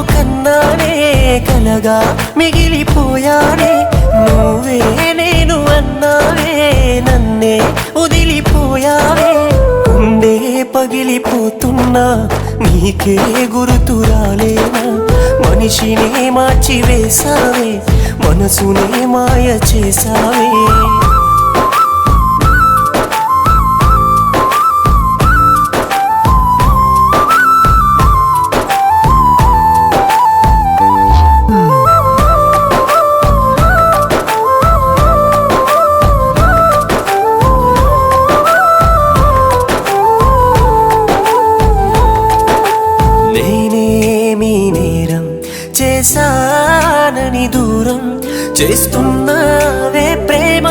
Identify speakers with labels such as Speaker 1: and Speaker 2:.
Speaker 1: కన్నానే కలగా మిగిలిపోయానే నువ్వే నేను అన్నావే నన్నే వదిలిపోయావే గుండె పగిలిపోతున్నా నీకే గుర్తు రాలేనా మనిషినే మార్చి వేసావే మనసునే మాయ చేసావే చేశానని దూరం చేస్తున్నావే ప్రేమ